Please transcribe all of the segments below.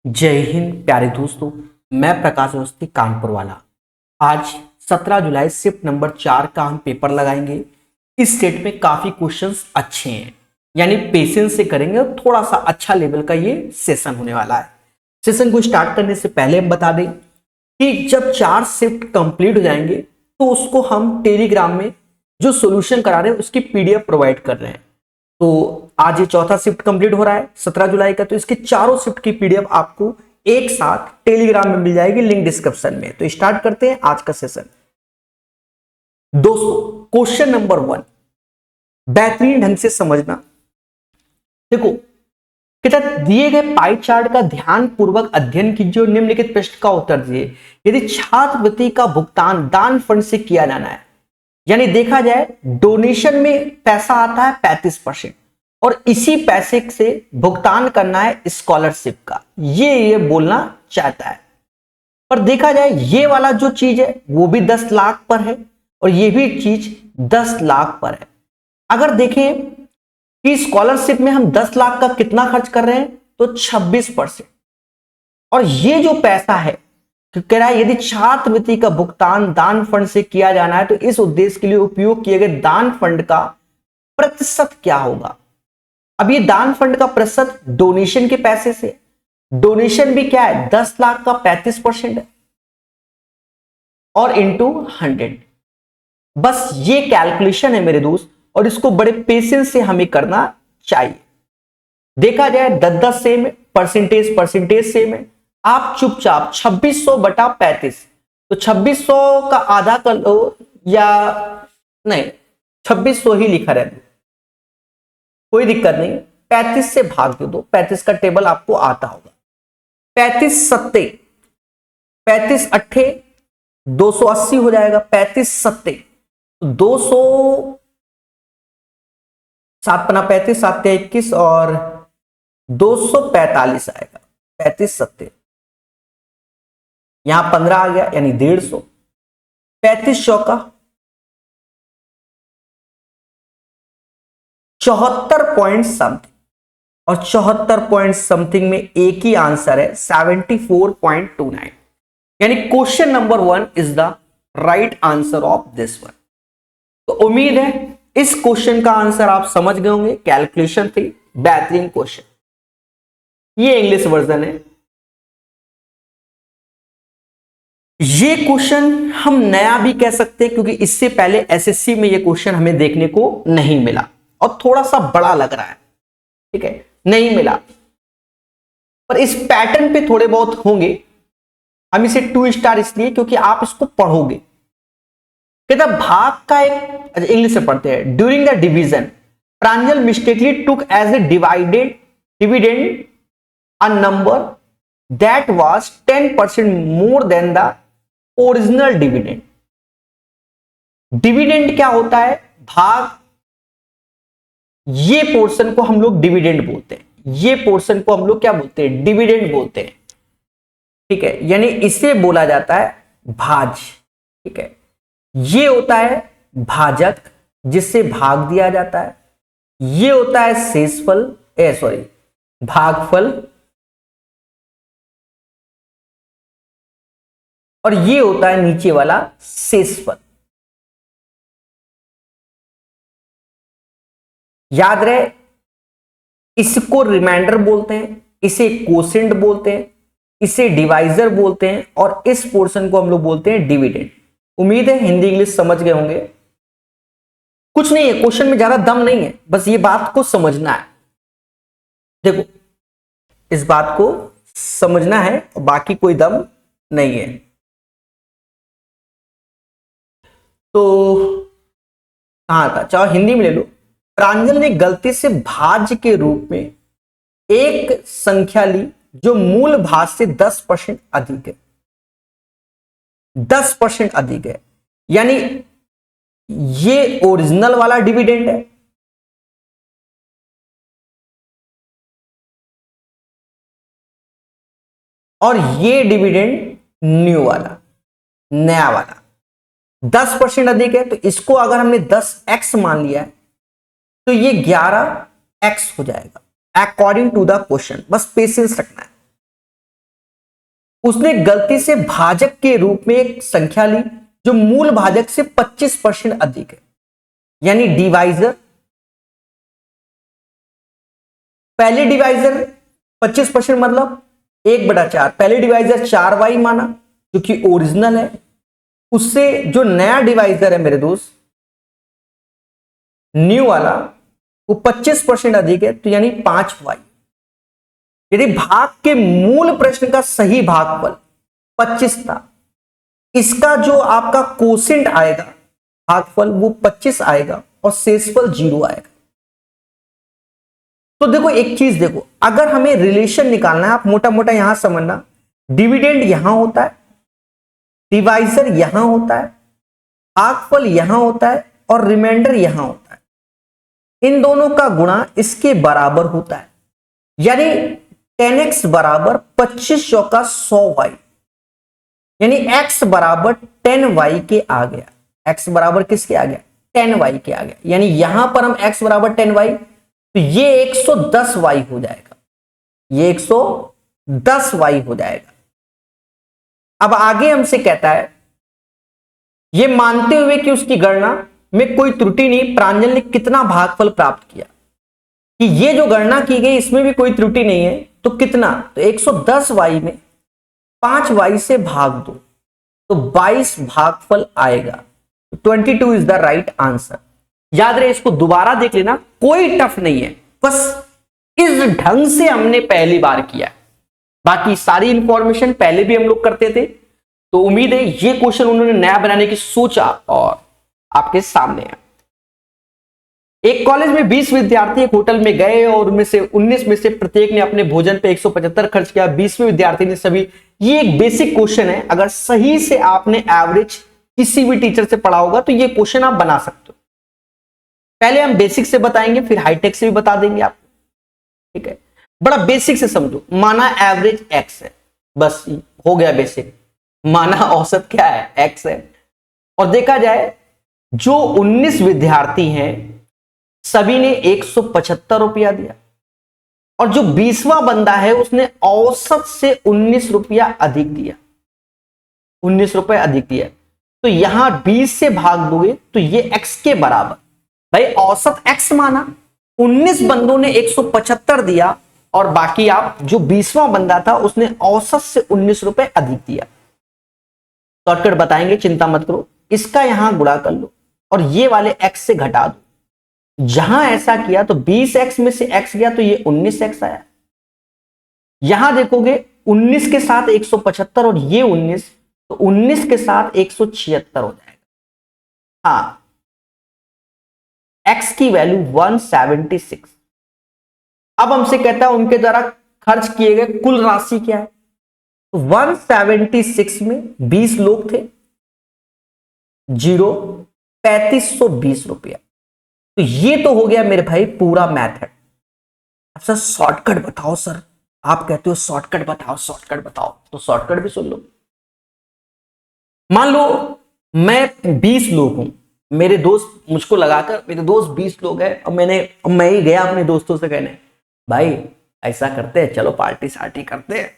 जय हिंद प्यारे दोस्तों। मैं प्रकाश अवस्थी कानपुर वाला। आज 17 जुलाई शिफ्ट नंबर 4 का हम पेपर लगाएंगे। इस सेट में काफी क्वेश्चंस अच्छे हैं, यानी पेशेंस से करेंगे और थोड़ा सा अच्छा लेवल का ये सेशन होने वाला है। सेशन को स्टार्ट करने से पहले हम बता दें कि जब 4 शिफ्ट कंप्लीट हो जाएंगे तो उसको हम टेलीग्राम में जो सोल्यूशन करा रहे हैं उसकी पीडीएफ प्रोवाइड कर रहे हैं। तो आज ये चौथा शिफ्ट कंप्लीट हो रहा है 17 जुलाई का, तो इसके चारों शिफ्ट की पीडीएफ आपको एक साथ टेलीग्राम में मिल जाएगी, लिंक डिस्क्रिप्शन में। तो स्टार्ट करते हैं आज का सेशन। दोस्तों, क्वेश्चन नंबर 1 बेहतरीन ढंग से समझना। देखो, कहता दिए गए पाई चार्ट का ध्यान पूर्वक अध्ययन कीजिए और निम्नलिखित प्रश्न का उत्तर दीजिए। यदि छात्रवृत्ति का भुगतान दान फंड से किया जाना है, यानी देखा जाए डोनेशन में पैसा आता है 35% और इसी पैसे से भुगतान करना है स्कॉलरशिप का, ये बोलना चाहता है। पर देखा जाए ये वाला जो चीज है वो भी 10 लाख पर है और ये भी चीज 10 लाख पर है। अगर देखें कि स्कॉलरशिप में हम 10 लाख का कितना खर्च कर रहे हैं तो 26%, और ये जो पैसा है कह रहा है यदि छात्रवृत्ति का भुगतान दान फंड से किया जाना है तो इस उद्देश्य के लिए उपयोग किए गए दान फंड का प्रतिशत क्या होगा। अब ये दान फंड का प्रतिशत डोनेशन के पैसे से, डोनेशन भी क्या है 10 लाख का 35% है और इंटू 100। बस ये कैलकुलेशन है मेरे दोस्त, और इसको बड़े पेशेंस से हमें करना चाहिए। देखा जाए 10-10 सेम है, परसेंटेज सेम है। आप चुपचाप 2600 बटा 35, तो 2600 का आधा कर लो, या नहीं 2600 ही लिखा रहता, कोई दिक्कत नहीं। 35 से भाग दो, 35 का टेबल आपको आता होगा। 35 सत्ते 35 अट्ठे 280 हो जाएगा। 35 सत्ते 200, 7 पना 35, 7 21 और 245 आएगा। 35 सत्ते, यहां 15 आ गया यानी 150। 35 चौका 74 पॉइंट समथिंग, और 74 पॉइंट समथिंग में एक ही आंसर है 74.29, यानी question number 1 is the right answer of this one. तो उम्मीद है इस क्वेश्चन का आंसर आप समझ गए होंगे। कैलकुलेशन थी, बेहतरीन क्वेश्चन। ये इंग्लिश वर्जन है। ये क्वेश्चन हम नया भी कह सकते हैं क्योंकि इससे पहले एसएससी में ये क्वेश्चन हमें देखने को नहीं मिला और थोड़ा सा बड़ा लग रहा है, ठीक है, नहीं मिला, पर इस पैटर्न पे थोड़े बहुत होंगे। हम इसे 2 स्टार इसलिए क्योंकि आप इसको पढ़ोगे। कहता भाग का एक, इंग्लिश से पढ़ते हैं। During the division Pranjal mistakenly took as a dividend a number that was 10% more than the original dividend. Dividend क्या होता है? भाग, ये पोर्शन को हम लोग डिविडेंड बोलते हैं, ये पोर्शन को हम लोग क्या बोलते हैं? डिविडेंड बोलते हैं, ठीक है, यानी इसे बोला जाता है भाज, ठीक है। ये होता है भाजक जिससे भाग दिया जाता है, ये होता है शेषफल, भागफल, और ये होता है नीचे वाला शेषफल। याद रहे, इसको रिमाइंडर बोलते हैं, इसे कोसेंट बोलते हैं, इसे डिवाइजर बोलते हैं, और इस पोर्शन को हम लोग बोलते हैं डिविडेंड। उम्मीद है हिंदी इंग्लिश समझ गए होंगे। कुछ नहीं है, क्वेश्चन में ज्यादा दम नहीं है, बस ये बात को समझना है। देखो, इस बात को समझना है और बाकी कोई दम नहीं है। तो कहां था, चाहे हिंदी में ले लो। प्रांजल ने गलती से भाज्य के रूप में एक संख्या ली जो मूल भाज से 10% अधिक है, 10% अधिक है, यानी ये ओरिजिनल वाला डिविडेंड है, और ये डिविडेंड न्यू वाला, नया वाला 10% अधिक है। तो इसको अगर हमने 10x मान लिया है तो ये 11x हो जाएगा अकॉर्डिंग टू द क्वेश्चन। बस पेशेंस रखना है। उसने गलती से भाजक के रूप में एक संख्या ली जो मूल भाजक से 25% अधिक है, यानी डिवाइजर, पहले डिवाइजर 25% मतलब 1/4, पहले डिवाइजर 4y माना जो कि ओरिजिनल है, उससे जो नया डिवाइजर है मेरे दोस्त न्यू वाला वो 25% अधिक है, तो यानी 5y। यदि भाग के मूल प्रश्न का सही भागफल 25 था, इसका जो आपका कोसेंट आएगा भागफल वो 25 आएगा और शेषफल 0 आएगा। तो देखो एक चीज देखो, अगर हमें रिलेशन निकालना है, आप मोटा मोटा यहां समझना, डिविडेंड यहां होता है, डिवाइजर यहां होता है, भागफल यहां होता है और रिमाइंडर यहां होता है। इन दोनों का गुणा इसके बराबर होता है, यानी 10x बराबर 25 चौका 100y, यानी x बराबर 10y के आ गया। x बराबर किसके आ गया? 10y के आ गया। यानी यहां पर हम x बराबर 10y, तो ये 110y हो जाएगा, ये 110y हो जाएगा। अब आगे हमसे कहता है, ये मानते हुए कि उसकी गणना में कोई त्रुटि नहीं, प्रांजल ने कितना भागफल प्राप्त किया, कि ये जो गणना की गई इसमें भी कोई त्रुटि नहीं है, तो कितना? तो 110y में 5y से भाग दो तो 22 भागफल आएगा। 22 इज द राइट आंसर। याद रहे, इसको दोबारा देख लेना, कोई टफ नहीं है, बस इस ढंग से हमने पहली बार किया। बाकी सारी इंफॉर्मेशन पहले भी हम लोग करते थे, तो उम्मीद है ये क्वेश्चन उन्होंने नया बनाने की सोचा और आपके सामने है। एक कॉलेज में 20 विद्यार्थी एक होटल में गए और उनमें से 19 में से प्रत्येक ने अपने भोजन पे 175 खर्च किया, 20वें विद्यार्थी ने सभी। ये एक बेसिक क्वेश्चन है, अगर सही से आपने एवरेज किसी भी टीचर से पढ़ा होगा तो ये क्वेश्चन आप बना सकते हो। पहले हम बेसिक से बताएंगे, फिर हाईटेक से भी बता देंगे आपको, ठीक है? बड़ा बेसिक से समझो। माना एवरेज x है, बस हो गया बेसिक। माना औसत क्या है? x है। और देखा जाए जो 19 विद्यार्थी हैं सभी ने 175 रुपया दिया, और जो 20वां बंदा है उसने औसत से 19 रुपया अधिक दिया, 19 रुपए अधिक दिया। तो यहां 20 से भाग दोगे तो ये x के बराबर, भाई औसत x माना, 19 बंदों ने 175 दिया और बाकी आप जो 20वां बंदा था उसने औसत से 19 रुपए अधिक दिया। शॉर्टकट बताएंगे, चिंता मत करो। इसका यहां गुणा कर लो और ये वाले x से घटा दो। जहां ऐसा किया तो 20x में से x गया तो ये 19x आया। यहां देखोगे 19 के साथ 175 और ये 19, तो 19 के साथ 176 हो जाएगा। हाँ, x की वैल्यू 176। अब हमसे कहता है उनके द्वारा खर्च किए गए कुल राशि क्या है? तो 176 में 20 लोग थे, 3520 रुपया। तो ये तो हो गया मेरे भाई पूरा मेथड। अब सर शॉर्टकट बताओ सर, आप कहते हो शॉर्टकट बताओ, शॉर्टकट बताओ, तो शॉर्टकट भी सुन लो। मान लो मैं 20 लोग हूं, मेरे दोस्त मुझको लगाकर मेरे दोस्त 20 लोग हैं, और मैं ही गया अपने दोस्तों से कहने, भाई ऐसा करते हैं, चलो पार्टी सार्टी करते हैं।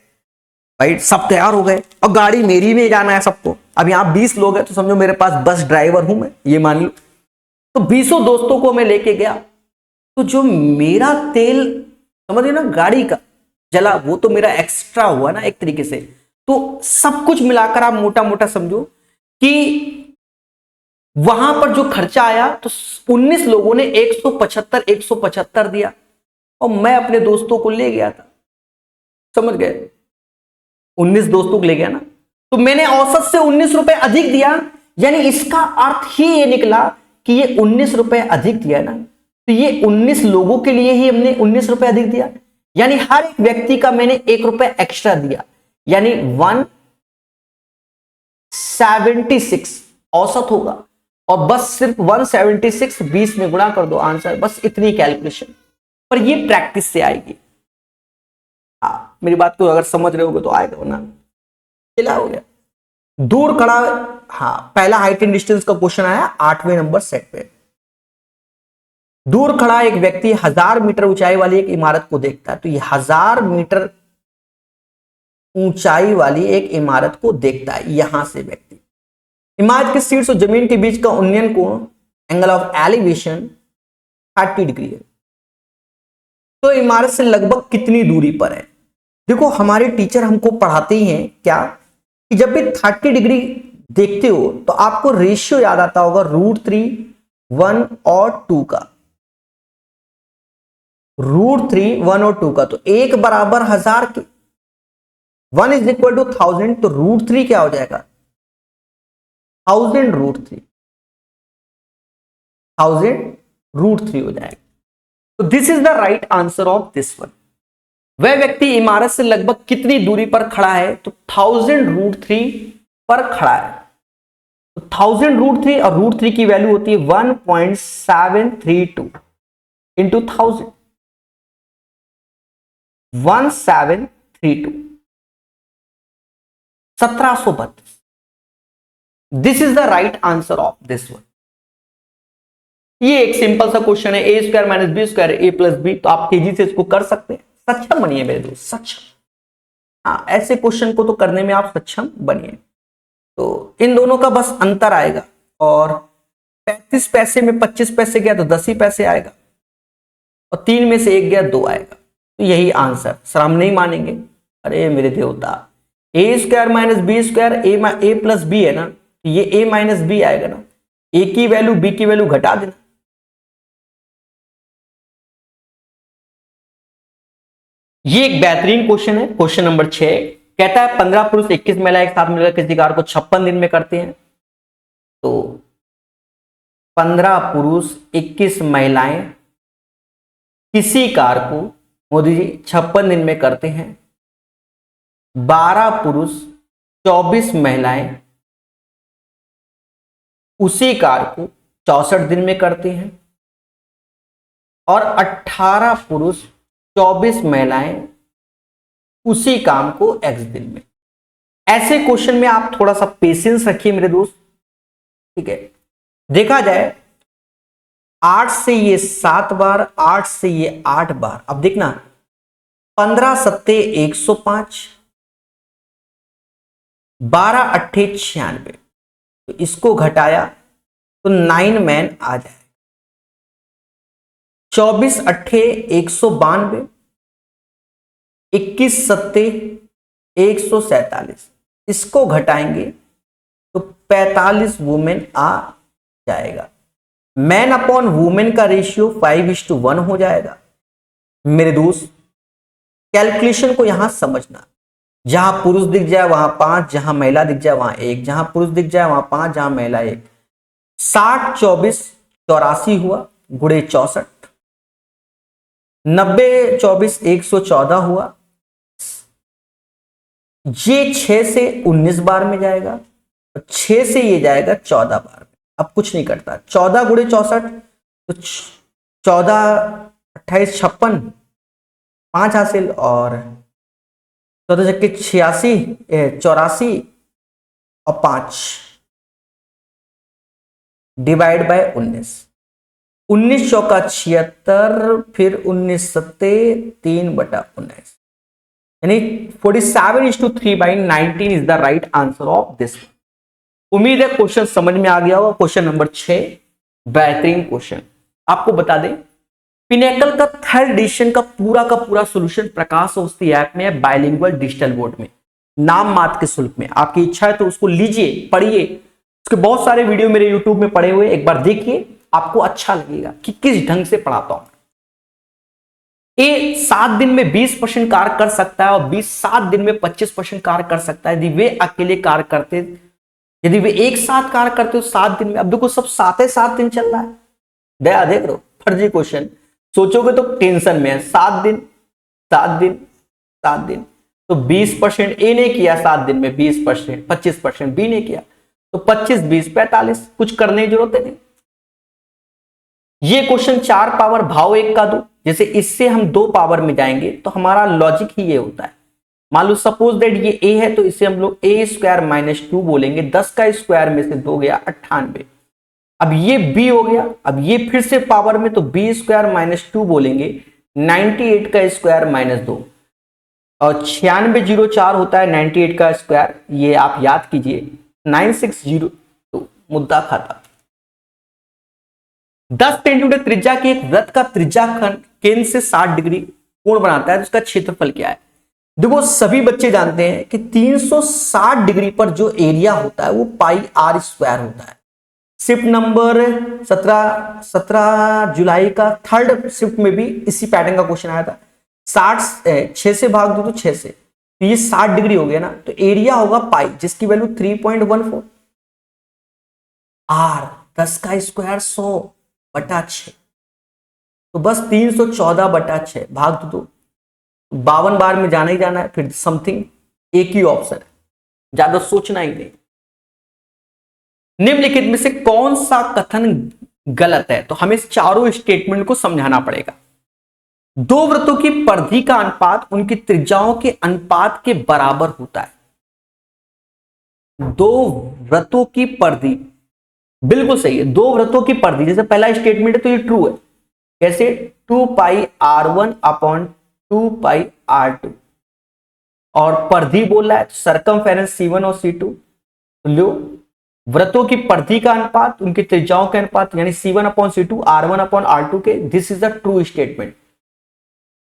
भाई सब तैयार हो गए और गाड़ी मेरी में जाना है सबको। अब यहां 20 लोग हैं तो समझो मेरे पास बस ड्राइवर हूं मैं, ये मान लो। तो 20 दोस्तों को मैं लेके गया, तो जो मेरा तेल समझिए ना गाड़ी का जला, वो तो मेरा एक्स्ट्रा हुआ ना एक तरीके से। तो सब कुछ मिलाकर आप मोटा मोटा समझो कि वहां पर जो खर्चा आया, तो 19 लोगों ने 175 दिया और मैं अपने दोस्तों को ले गया था, समझ गए? 19 दोस्तों को ले गया ना, तो मैंने औसत से 19 रुपए अधिक दिया। यानी इसका अर्थ ही ये निकला कि ये 19 रुपए अधिक दिया ना, तो ये 19 लोगों के लिए ही हमने 19 रुपए अधिक दिया। यानी हर एक व्यक्ति का मैंने 1 रुपए एक्स्ट्रा दिया, यानी 176 औसत होगा। और बस सिर्फ 176 20 में गुणा कर दो, आंसर। बस इतनी कैलकुलेशन, पर ये प्रैक्टिस से आएगी। हाँ, मेरी बात को अगर समझ रहे होगे तो आएगा, वरना चला हो गया। दूर खड़ा, हाँ, पहला हाइट एंड डिस्टेंस का क्वेश्चन आया 8वें नंबर सेट पे। दूर खड़ा एक व्यक्ति 1000 मीटर ऊंचाई वाली एक इमारत को देखता है, तो ये 1000 मीटर ऊंचाई वाली एक इमारत को देखता है। यहां से व्यक्ति इमारत के शीर्ष और जमीन के बीच का उन्नयन कोण एंगल ऑफ एलिवेशन 30 डिग्री है। तो इमारत से लगभग कितनी दूरी पर है? देखो हमारे टीचर हमको पढ़ाते ही हैं क्या कि जब भी 30 डिग्री देखते हो तो आपको रेशियो याद आता होगा √3, 1 और 2 का। √3, 1 और 2 का, तो 1 बराबर 1000 के, 1 इज इक्वल टू 1000, तो √3 क्या हो जाएगा? 1000 √3, 1000 √3 हो जाएगा। तो this is the right answer of this one. वह व्यक्ति इमारत से लगभग कितनी दूरी पर खड़ा है? तो 1000 √3 पर खड़ा है। तो 1000 √3 और √3 की वैल्यू होती है 1.732 into 1000, 1732, 1732। This is the right answer of this one. ये एक सिंपल सा क्वेश्चन है, a² - b² a+b, तो आप तेजी से इसको कर सकते हैं। सक्षम बनिए मेरे दोस्त, सक्षम। हाँ, ऐसे क्वेश्चन को तो करने में आप सक्षम बनिए। तो इन दोनों का बस अंतर आएगा, और 35 पैसे में 25 पैसे गया तो 10 ही पैसे आएगा, और 3 में से 1 गया 2 आएगा। तो यही आंसर। सर हम नहीं मानेंगे। अरे मेरे देवता, a² - b² a+b है ना, तो ये a - b आएगा ना, a की वैल्यू b की वैल्यू घटा देना। ये एक बेहतरीन क्वेश्चन है, क्वेश्चन नंबर 6। कहता है 15 पुरुष 21 महिला एक साथ मिलकर किसी कार्य को 56 दिन में करते हैं। तो 15 पुरुष 21 महिलाएं किसी कार्य को, मोदी जी, 56 दिन में करते हैं। 12 पुरुष 24 महिलाएं उसी कार्य को 64 दिन में करते हैं, और 18 पुरुष 24 महिलाएं उसी काम को x दिन में। ऐसे क्वेश्चन में आप थोड़ा सा पेशेंस रखिए मेरे दोस्त, ठीक है। देखा जाए 8 से ये 7 बार, 8 से ये 8 बार। अब देखना 15 सत्ते 105, 12 अट्ठे 96, तो इसको घटाया तो 9 मैन आ जाए। 24 अट्ठे 192, 21 सत्ते 147, इसको घटाएंगे तो 45 वुमेन आ जाएगा। मैन अपॉन वुमेन का रेशियो 5:1 हो जाएगा। मेरे दोस्त कैलकुलेशन को यहां समझना, जहां पुरुष दिख जाए वहां 5, जहां महिला दिख जाए वहां 1, जहां पुरुष दिख जाए वहां 5, जहां महिला 1। 60 24 84 हुआ, गुणे 64। 90 24 114 हुआ। ये 6 से 19 बार में जाएगा, और 6 से ये जाएगा 14 बार में। अब कुछ नहीं करता, 14 गुणे 64, तो 14 28 56, 5 हासिल, और 14 चक्के 86 84, और 5 डिवाइड बाय 19। 19 चौका 76, फिर 19 सत्ते 3/19, यानी 47:3/19 is the right answer of this. उम्मीद है क्वेश्चन समझ में आ गया होगा। क्वेश्चन नंबर 6 बेहतरीन क्वेश्चन। आपको बता दें पिनेकल का 3rd एडिशन का पूरा सॉल्यूशन प्रकाश औषधि ऐप में है, बाइलिंगुअल डिजिटल बोर्ड में, नाम मात्र के शुल्क में। आपकी इच्छा है तो उसको लीजिए, पढ़िए। उसके बहुत सारे वीडियो मेरे यूट्यूब में पड़े हुए, एक बार देखिए, आपको अच्छा लगेगा कि किस ढंग से पढ़ाता हूं। ए 7 दिन में 20% कार्य कर सकता है, और 7 दिन में 25% कार्य कर सकता है यदि वे अकेले कार्य करते, यदि वे एक साथ कार्य करते हो 7 दिन में। अब देखो सब 7 दिन चल रहा है, दया देख लो, फर्जी क्वेश्चन सोचोगे तो टेंशन में है। 7 दिन 7 दिन 7 दिन, तो 20% ए ने किया 7 दिन में, 20% 25% बी ने किया, तो 25 20 45, कुछ करने की जरूरत नहीं। ये क्वेश्चन 4 पावर भाव 1 का 2, जैसे इससे हम 2 पावर में जाएंगे तो हमारा लॉजिक ही ये होता है। मान लो सपोज दैट ये a है, तो इसे हम लोग a² - 2 बोलेंगे। 10 का स्क्वायर में से 2 गया 98। अब ये b हो गया, अब ये फिर से पावर में, तो b² - 2 बोलेंगे। 98 का स्क्वायर -2, और 9604 होता है 98 का स्क्वायर, ये आप याद कीजिए। 9602 मुद्दा खाता। 10 सेंटीमीटर त्रिज्या के एक वृत्त का त्रिज्याखंड केंद्र से 60 डिग्री कोण बनाता है, तो उसका क्षेत्रफल क्या है? देखो सभी बच्चे जानते हैं कि 360 डिग्री पर जो एरिया होता है वो पाई आर स्क्वायर होता है। शिफ्ट नंबर 17 जुलाई का थर्ड शिफ्ट में भी इसी पैटर्न का क्वेश्चन आया था। 6 से भाग दो तो 6 से, तो ये 60 डिग्री हो गया ना, तो एरिया होगा पाई जिसकी वैल्यू 3.14। आर 10 का स्क्वायर 100/6, तो बस 314/6 भाग दो, 52 बार में जाना ही जाना है, फिर समथिंग एक ही ऑप्शन है, ज्यादा सोचना ही नहीं। निम्नलिखित में से कौन सा कथन गलत है? तो हमें चारों स्टेटमेंट को समझाना पड़ेगा। दो वृत्तों की परिधि का अनुपात उनकी त्रिज्याओं के अनुपात के बराबर होता है। दो वृत्तों की परिधि, बिल्कुल सही है, दो वृत्तों की परिधि, जैसे पहला स्टेटमेंट है तो ये ट्रू है। कैसे? 2πr1/2πr2, और परिधि बोल रहा है सरकमफेरेंस C1 और C2। लो, वृत्तों की परिधि का अनुपात उनकी त्रिज्याओं के अनुपात, यानी C1/C2 R1/R2 के, this is the true statement.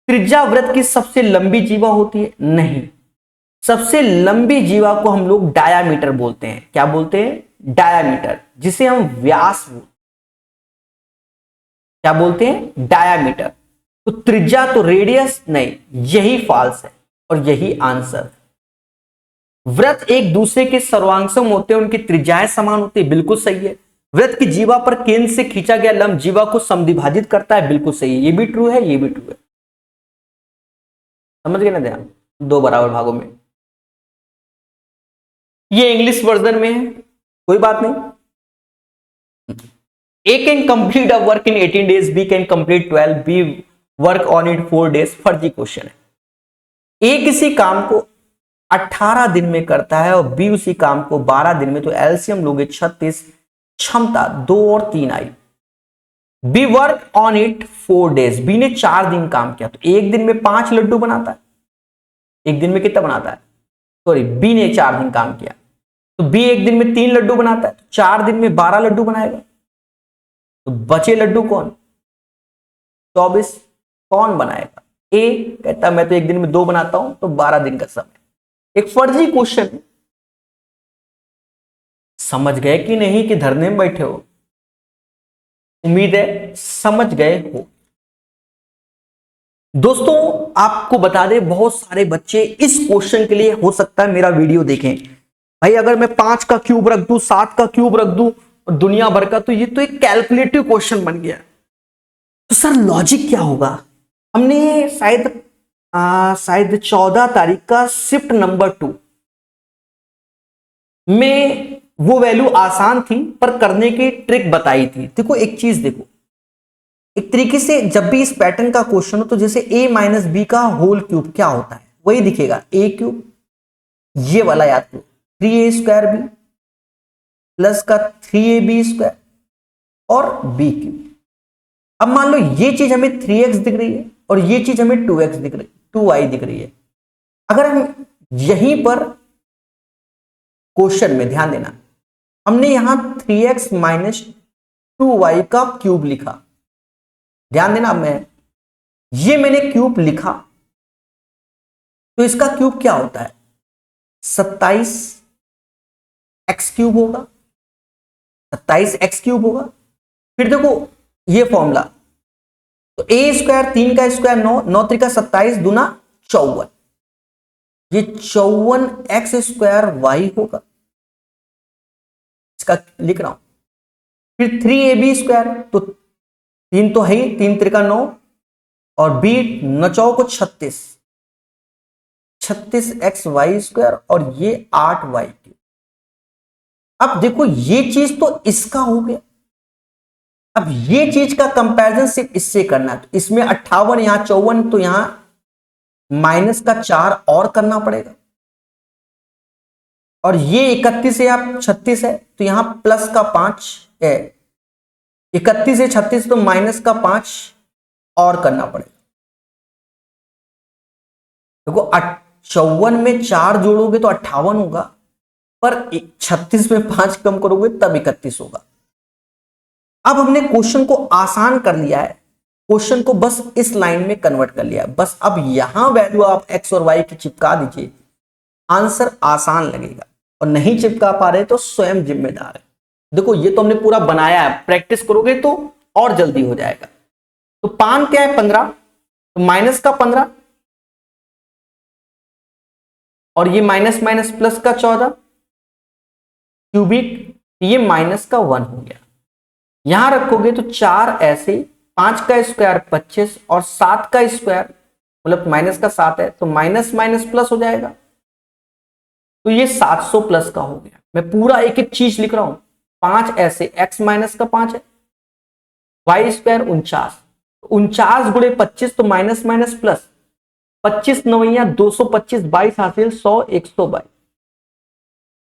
त्रिज्या वृत्त की सबसे लंबी जीवा होती है? नहीं, सबसे लंबी जीवा को हम लोग डायामीटर बोलते हैं। क्या बोलते हैं? डायामीटर, जिसे हम व्यास बोलते हैं। क्या बोलते हैं? डायामीटर। तो त्रिज्या तो रेडियस नहीं, यही फॉल्स है और यही आंसर। वृत्त एक दूसरे के सर्वांगसम होते हैं, उनकी त्रिज्याएं समान होती है, बिल्कुल सही है। वृत्त की जीवा पर केंद्र से खींचा गया लंब जीवा को समद्विभाजित करता है, बिल्कुल सही है, ये भी ट्रू है, ये भी ट्रू है। समझ गए ना? ध्यान, दो बराबर भागों में। ये इंग्लिश वर्जन में है, कोई बात नहीं। A can complete a work in 18 days, B can complete 12, B work on it 4 days। फर्जी क्वेश्चन है। A किसी काम को 18 दिन में करता है और B उसी काम को 12 दिन में, तो एलसीएम लोगे 36, क्षमता 2 और 3 आई। B work on it 4 days, B ने 4 दिन काम किया, तो एक दिन में 5 लड्डू बनाता है। एक दिन में कितना बनाता है? सॉरी, B ने 4 दिन काम किया, तो B एक दिन में 3 लड्डू बनाता है, तो 4 दिन में 12 लड्डू बनाएगा। तो बचे लड्डू कौन? 24 कौन बनाएगा? ए कहता मैं तो एक दिन में 2 बनाता हूं, तो 12 दिन का समय। एक फर्जी क्वेश्चन है। समझ गए कि नहीं कि धरने में बैठे हो? उम्मीद है समझ गए हो। दोस्तों आपको बता दें, बहुत सारे बच्चे इस क्वेश्चन के लिए हो सकता है मेरा वीडियो देखें। भाई अगर मैं 5 का क्यूब रख दूं, 7 का क्यूब रख दूं और दुनिया भर का, तो ये तो एक कैलकुलेटिव क्वेश्चन बन गया। तो सर लॉजिक क्या होगा? हमने शायद 14 तारीख का शिफ्ट नंबर 2 में वो वैल्यू आसान थी पर करने की ट्रिक बताई थी। देखो एक चीज देखो, एक तरीके से जब भी इस पैटर्न का क्वेश्चन हो तो जैसे a माइनस बी का होल क्यूब क्या होता है, वही दिखेगा a क्यूब, ये वाला याद करो 3a² b प्लस का 3ab² और b क्यूब। अब मान लो ये चीज हमें 3x दिख रही है और ये चीज हमें 2x दिख रही है, 2y दिख रही है। अगर हम यहीं पर क्वेश्चन में ध्यान देना, हमने यहां 3x माइनस 2y का क्यूब लिखा, ध्यान देना, मैंने क्यूब लिखा, तो इसका क्यूब क्या होता है? 27x³ होगा, 27x³ होगा। फिर देखो ये फॉर्मूला, तो a², 3 का स्क्वायर 9, 9 3 का 27, दूना 54, ये 54x² होगा, इसका लिख रहा हूं। फिर 3ab², तो 3 तो है ही, 3 3 का 9 और b 9 को 36, 36xy² और ये 8y। अब देखो ये चीज तो इसका हो गया, अब ये चीज का कंपैरिजन सिर्फ इससे करना है, तो इसमें 58, यहां 54, तो यहां माइनस का 4 और करना पड़ेगा, और ये 31 है, आप 36 है, तो यहां प्लस का 5 है, 31 है 36, तो माइनस का 5 और करना पड़ेगा। देखो 54 में 4 जोड़ोगे तो 58 होगा, पर 36 में 5 कम करोगे तब 31 होगा। अब हमने क्वेश्चन को आसान कर लिया है, क्वेश्चन को बस इस लाइन में कन्वर्ट कर लिया है। बस अब यहां वैल्यू आप एक्स और वाई की चिपका दीजिए, आंसर आसान लगेगा। और नहीं चिपका पा रहे तो स्वयं जिम्मेदार है। देखो ये तो हमने पूरा बनाया है, प्रैक्टिस करोगे तो और जल्दी हो जाएगा। तो पान क्या है 15, तो माइनस का 15, और ये माइनस माइनस प्लस का 14 क्यूबिक, ये माइनस का 1 हो गया। यहां रखोगे तो 4 ऐसे, 5 का स्क्वायर 25 और 7 का स्क्वायर मतलब माइनस का 7 है तो माइनस माइनस प्लस हो जाएगा, तो ये 700 प्लस का हो गया। मैं पूरा एक एक चीज लिख रहा हूं। 5 ऐसे, x माइनस का 5 है, वाई स्क्वायर 49, 49 गुणे 25 तो माइनस माइनस प्लस, 25 नवैया 225, 22 हासिल 100, 122।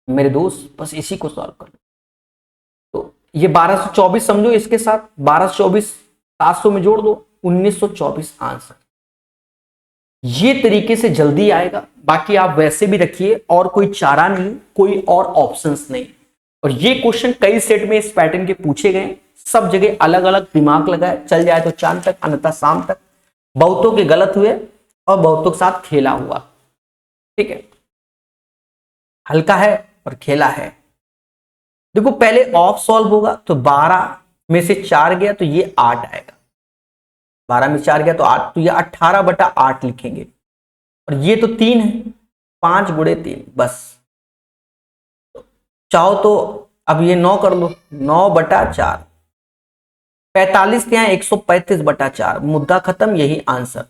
मेरे दोस्त बस इसी को सॉल्व कर लो। तो ये 1224 समझो, इसके साथ 1224 700 में जोड़ दो, 1924 आंसर। ये तरीके से जल्दी आएगा, बाकी आप वैसे भी रखिए, और कोई चारा नहीं, कोई और ऑप्शंस नहीं। और ये क्वेश्चन कई सेट में इस पैटर्न के पूछे गए, सब जगह अलग अलग दिमाग लगाए, चल जाए तो चांद तक अन्यथा शाम तक। बहुतों के गलत हुए और बहुतों के साथ खेला हुआ। ठीक है, हल्का है और खेला है। देखो पहले ऑफ सॉल्व होगा तो 12 में से 4 गया तो ये 8 आएगा, 12 में 4 गया तो 8, तो ये 18/8 लिखेंगे। और ये तो 3 है, 5 गुणे 3 बस। चाहो तो अब ये 9 कर लो, 9/4, 45 के यहाँ 135/4, मुद्दा खत्म, यही आंसर।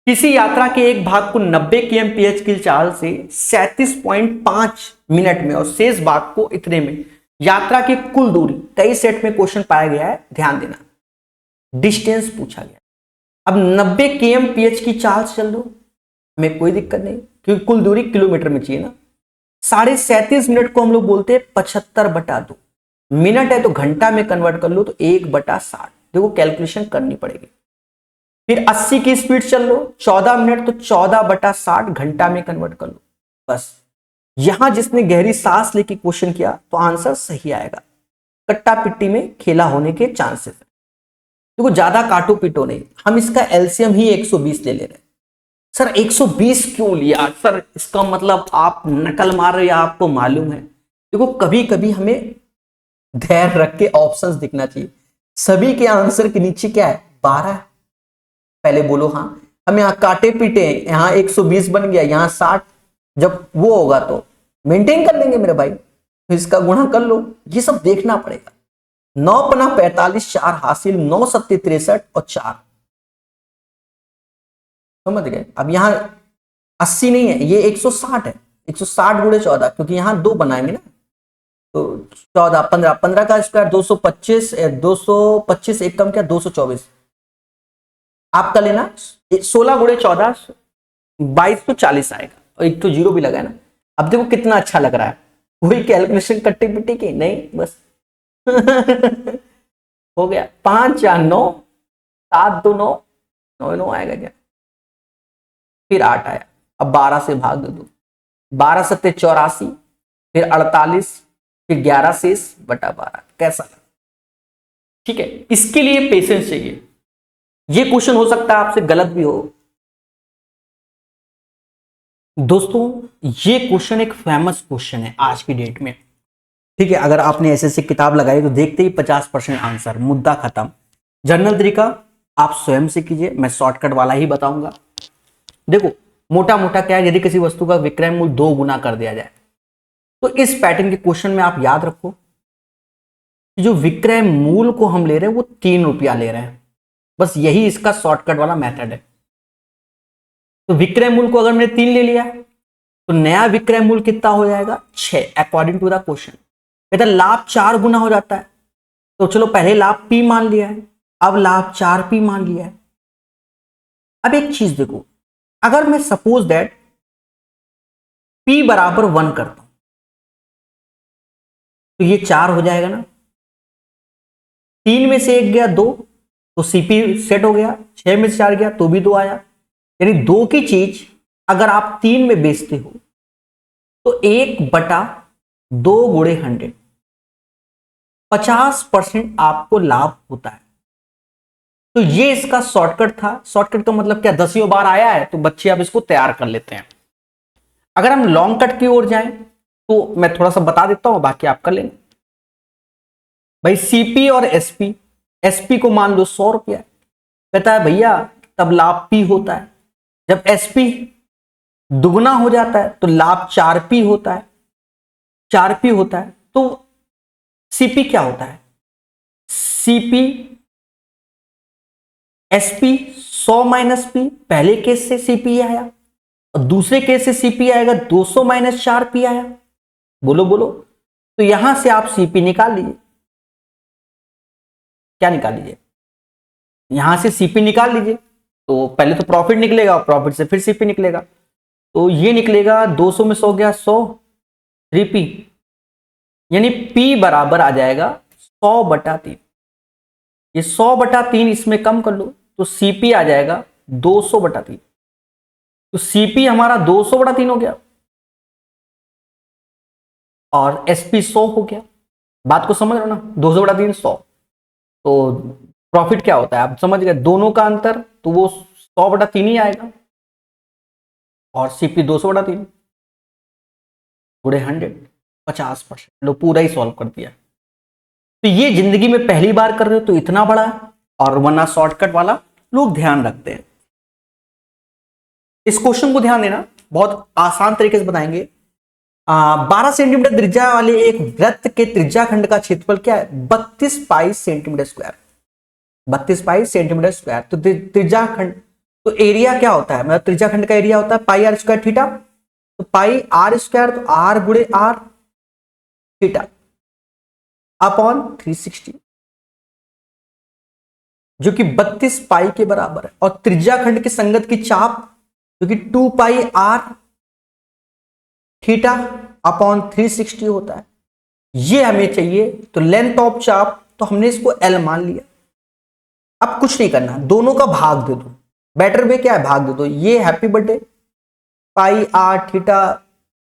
किसी यात्रा के एक भाग को 90 kmph की चाल से 37.5 मिनट में और शेष भाग को इतने में, यात्रा की कुल दूरी, कई सेट में क्वेश्चन पाया गया है, ध्यान देना, डिस्टेंस पूछा गया। अब 90 kmph की चाल से चल दो, हमें कोई दिक्कत नहीं क्योंकि कुल दूरी किलोमीटर में चाहिए ना। 37.5 मिनट को हम लोग बोलते हैं 75/2, मिनट है तो घंटा में कन्वर्ट कर लो तो 1/60। देखो कैलकुलेशन करनी पड़ेगी। फिर 80 की स्पीड चल लो, 14 मिनट तो 14/60 घंटा में कन्वर्ट कर लो बस। यहां जिसने गहरी सांस लेके क्वेश्चन किया तो आंसर सही आएगा। कट्टा पिट्टी में खेला होने के चांसेस है। देखो ज्यादा काटो पिटो नहीं, हम इसका एलसीएम ही 120 ले रहे हैं। सर 120 क्यों लिया सर, इसका मतलब आप नकल मार रहे हैं, आपको मालूम है। देखो कभी कभी हमें धैर्य रख के ऑप्शंस दिखना चाहिए। सभी के आंसर के नीचे क्या है, 12 है। पहले बोलो हाँ, हम यहाँ काटे पीटे, यहाँ 120 बन गया, यहाँ 60, जब वो होगा तो मेंटेन कर लेंगे मेरे भाई, तो इसका गुणा कर लो, ये सब देखना पड़ेगा। 9 × 45, 4 हासिल, 9 × 7 63 और 4, समझ गए। अब यहाँ 80 नहीं है, ये 160 है, 160 गुणे 14, क्योंकि यहाँ 2 बनाएंगे ना, तो 14 15, 15 का स्क्वायर 225, 225 एक कम क्या 224, आपका लेना 16 गुणे 14 2240 आएगा, और एक तो जीरो भी लगा है ना। अब देखो कितना अच्छा लग रहा है, वही कैलकुलेशन कट्टी पिट्टी की नहीं, बस हो गया। 5 4 9, 7 2 9, 9 9 आएगा क्या, फिर 8 आया। अब 12 से भाग दो, 12 7 84, फिर 48, फिर 11 शेष बटा 12। कैसा लगा? ठीक है, इसके लिए पेशेंस चाहिए। ये क्वेश्चन हो सकता है आपसे गलत भी हो दोस्तों, ये क्वेश्चन एक फेमस क्वेश्चन है आज की डेट में। ठीक है, अगर आपने ऐसे किताब लगाई तो देखते ही 50% आंसर, मुद्दा खत्म। जनरल तरीका आप स्वयं से कीजिए, मैं शॉर्टकट वाला ही बताऊंगा। देखो मोटा मोटा क्या है, यदि किसी वस्तु का विक्रय मूल्य 2 गुना कर दिया जाए तो इस पैटर्न के क्वेश्चन में आप याद रखो कि जो विक्रय मूल्य को हम ले रहे हैं वो 3 रुपया ले रहे हैं, बस यही इसका शॉर्टकट वाला मेथड है। तो विक्रय मूल्य को अगर मैंने 3 ले लिया तो नया विक्रय मूल्य कितना हो जाएगा, 6, अकॉर्डिंग टू द क्वेश्चन। कहता लाभ 4 गुना हो जाता है, तो चलो पहले लाभ P मान लिया है, अब लाभ 4P मान लिया है। अब एक चीज देखो, अगर मैं सपोज दैट P बराबर 1 करता हूं तो ये 4 हो जाएगा ना, 3 में से 1 गया 2, तो सीपी सेट हो गया, 6 में से 4 गया तो भी 2 आया। यानी 2 की चीज अगर आप 3 में बेचते हो तो 1/2 गुणे 100, 50% आपको लाभ होता है। तो ये इसका शॉर्टकट था। शॉर्टकट का मतलब क्या, 10 बार आया है तो बच्चे अब इसको तैयार कर लेते हैं। अगर हम लॉन्ग कट की ओर जाएं तो मैं थोड़ा सा बता देता हूं, बाकी आप कर लेंगे। भाई सीपी और एसपी, एसपी को मान लो 100 रुपया, कहता है भैया तब लाभ पी होता है। जब एसपी दुगना हो जाता है तो लाभ 4p होता है, 4p होता है। तो सीपी क्या होता है, सीपी एसपी 100 माइनस पी, पहले केस से सीपी आया और दूसरे केस से सीपी आएगा 200 माइनस 4p आया। बोलो बोलो, तो यहां से आप सीपी निकाल लीजिए। क्या निकाल लीजिए, यहां से सीपी निकाल लीजिए। तो पहले तो प्रॉफिट निकलेगा, प्रॉफिट से फिर सीपी निकलेगा। तो ये निकलेगा 200 में 100 गया 100, 3p, यानी p बराबर आ जाएगा 100/3। ये 100/3 इसमें कम कर लो तो सीपी आ जाएगा 200/3। तो सीपी हमारा 200/3 हो गया और एसपी 100 हो गया। बात को समझ रहे हो ना, 200/3 100। तो प्रॉफिट क्या होता है आप समझ गए, दोनों का अंतर, तो वो 100/3 ही आएगा और सीपी 200/3 गुणे 100, 50%। लो पूरा ही सॉल्व कर दिया। तो ये जिंदगी में पहली बार कर रहे हो तो इतना बड़ा है, और वरना शॉर्टकट वाला लोग ध्यान रखते हैं। इस क्वेश्चन को ध्यान देना, बहुत आसान तरीके से बताएंगे। 12 सेंटीमीटर त्रिज्या वाले एक वृत्त के त्रिज्या खंड का क्षेत्रफल क्या है, 32 पाई सेंटीमीटर स्क्वायर। 32 पाई सेंटीमीटर स्क्वायर। तो त्रिज्या खंड, तो एरिया क्या होता है, मतलब त्रिज्या खंड का एरिया होता है पाई आर स्क्वायर थीटा। तो पाई आर स्क्वायर, तो आर गुणे आर थीटा अपॉन 360, जो कि 32 पाई के बराबर है। और त्रिज्या खंड के संगत की चाप जो कि 2 पाई आर थीटा अपॉन 360 होता है, ये हमें चाहिए। तो लेंथ ऑफ चाप, तो हमने इसको एल मान लिया। अब कुछ नहीं करना, दोनों का भाग दे दो। बेटर वे क्या है, भाग दे दो। ये happy birthday pi r theta,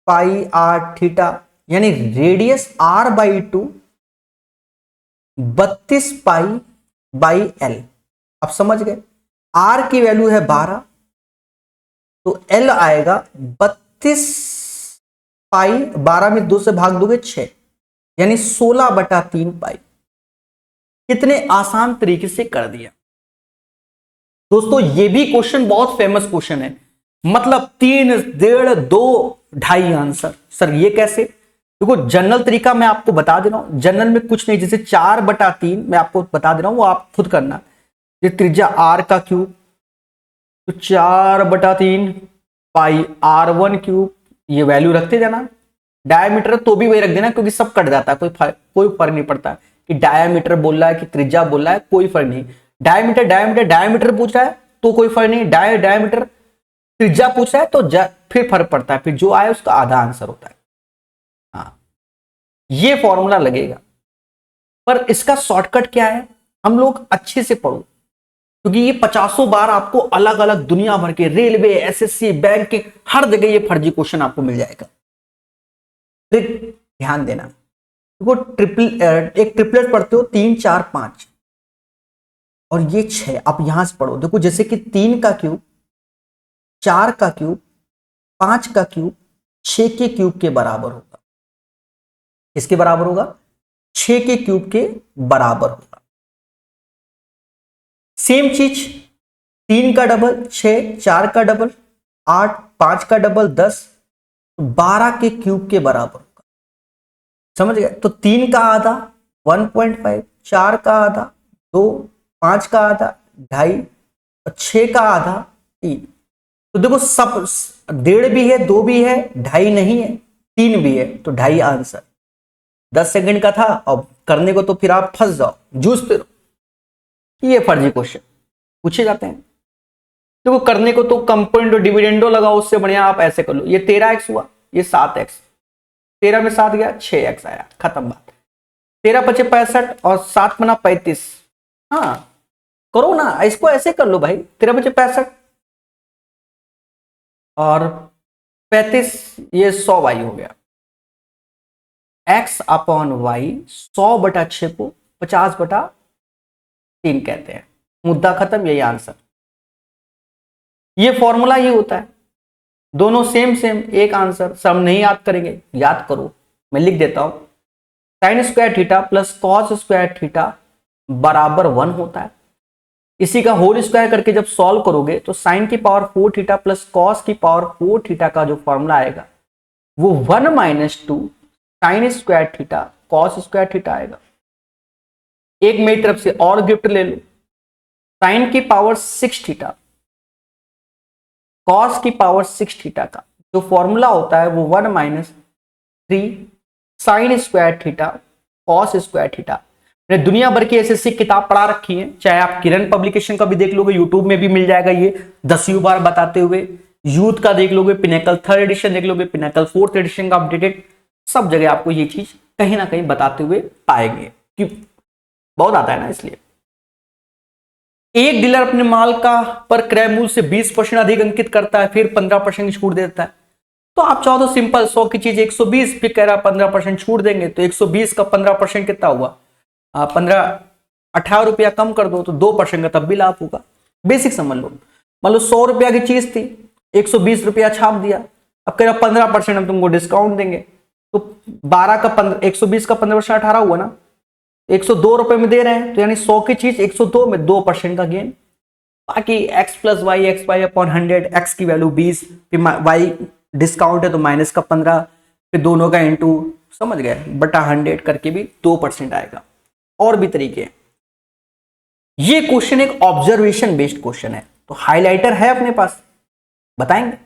pi r theta, यानी radius r/2 32 pi by L. अब समझ गए, r की वैल्यू है 12, तो l आएगा 32 पाई, 12 में 2 से भाग दोगे 6, यानी 16/3 पाई। कितने आसान तरीके से कर दिया दोस्तों। ये भी क्वेश्चन बहुत फेमस क्वेश्चन है, मतलब 3, 1.5, 2, 2.5 आंसर। सर ये कैसे, देखो जनरल तरीका मैं आपको बता दे रहा हूं। जनरल में कुछ नहीं, जैसे 4/3 मैं आपको बता दे रहा हूं, वो आप खुद करना। ये त्रिज्या r का क्यूब, तो 4/3 पाई r1 क्यूब, ये वैल्यू रखते जाना। डायमीटर तो भी वही रख देना, क्योंकि सब कट जाता है, कोई फर्क नहीं पड़ता कि डायमीटर बोल रहा है कि त्रिज्या बोल रहा है, कोई फर्क नहीं। डायमीटर डायमीटर डायमीटर पूछ रहा है तो कोई फर्क नहीं, डायमीटर त्रिज्या पूछ रहा है तो फिर फर्क पड़ता है, फिर जो आए उसका आधा आंसर होता है। हाँ, ये फॉर्मूला लगेगा। पर इसका शॉर्टकट क्या है, हम लोग अच्छे से पढ़ो, क्योंकि ये 50 बार आपको अलग अलग दुनिया भर के रेलवे, एसएससी, बैंक के हर जगह ये फर्जी क्वेश्चन आपको मिल जाएगा। ध्यान देना, देखो एक ट्रिपलेट पढ़ते हो 3, 4, 5 और ये 6। आप यहां से पढ़ो, देखो जैसे कि 3 का क्यूब, 4 का क्यूब, 5 का क्यूब 6 के क्यूब के बराबर होगा। किसके बराबर होगा, 6 के क्यूब के बराबर होगा। सेम चीज 3 का डबल 6, 4 का डबल 8, 5 का डबल 10, 12 के क्यूब के बराबर होगा। समझ गए, तो 3 का आधा 1.5, 4 का आधा 2, 5 का आधा 2.5 और 6 का आधा 3। तो देखो सब 1.5 भी है, 2 भी है, 2.5 नहीं है, 3 भी है, तो 2.5 आंसर। 10 सेकंड का था, अब करने को तो फिर आप फंस जाओ, जूझते रहो। ये फर्जी क्वेश्चन पूछे जाते हैं। देखो करने को तो कंपोनेंट डिविडेंडो लगाओ, उससे बढ़िया आप ऐसे कर लो। ये 13x हुआ, ये 7x, 13 में 7 गया 6x आया, खत्म बात। 13 × 5 = 65 और 7 × 35, हाँ करो ना, इसको ऐसे कर लो भाई, 13×65 और 35, ये 100y हो गया। x/y 100/6 को 50/3 कहते हैं। मुद्दा खत्म, यही आंसर। ये फॉर्मूला ये होता है, दोनों सेम सेम, एक आंसर। सब नहीं याद करेंगे, याद करो, मैं लिख देता हूं। sin² theta plus cos² theta बराबर 1 होता है। इसी का होल स्क्वायर करके जब सॉल्व करोगे तो sin की पावर 4 थीटा प्लस cos की पावर 4 थीटा का जो फॉर्मूला आएगा वो 1 - 2 sin² थीटा cos² थीटा आएगा। एक मेरी तरफ से और गिफ्ट ले लो, sin की पावर 6 थीटा cos की पावर 6 थीटा का जो फॉर्मूला होता है वो 1 - 3 sin² थीटा cos² थीटा। मैंने दुनिया भर की एसएससी किताब पढ़ा रखी है, चाहे आप किरण पब्लिकेशन का भी देख लोगे, यूट्यूब में भी मिल जाएगा ये 10वीं बार बताते हुए। यूथ का देख लोगे, पिनेकल 3rd एडिशन देख लोगे, पिनेकल 4th एडिशन का अपडेटेड, सब जगह आपको ये चीज कहीं ना कहीं बताते हुए पाएंगे, कि बहुत आता है ना इसलिए। एक डीलर अपने माल का पर क्रय मूल्य से 20% अधिक अंकित करता है, फिर 15% की छूट देता है। तो आप चाहो तो सिंपल 100 की चीज 120, फिर कह रहा 15% छूट देंगे, तो 120 का 15% कितना हुआ, 18 रुपया कम कर दो तो 2% का तब भी लाभ होगा। बेसिक समझ लो। मान लो 100 रुपया की चीज थी, 120 रुपया छाप दिया, अब कह रहा 15% हम तुमको डिस्काउंट देंगे, तो 12 का 15, 120 का 15% 18 हुआ ना, 102 रुपए में दे रहे हैं, तो यानी 100 की चीज 102 में 2% का गेन। बाकी x + y x/100, x की वैल्यू 20, फिर y डिस्काउंट है तो -15, फिर दोनों का इंटू, समझ गए, बटा 100 करके भी 2% आएगा। और भी तरीके हैं। ये क्वेश्चन एक ऑब्जर्वेशन बेस्ड क्वेश्चन है, तो हाइलाइटर है अपने पास, बताएंगे।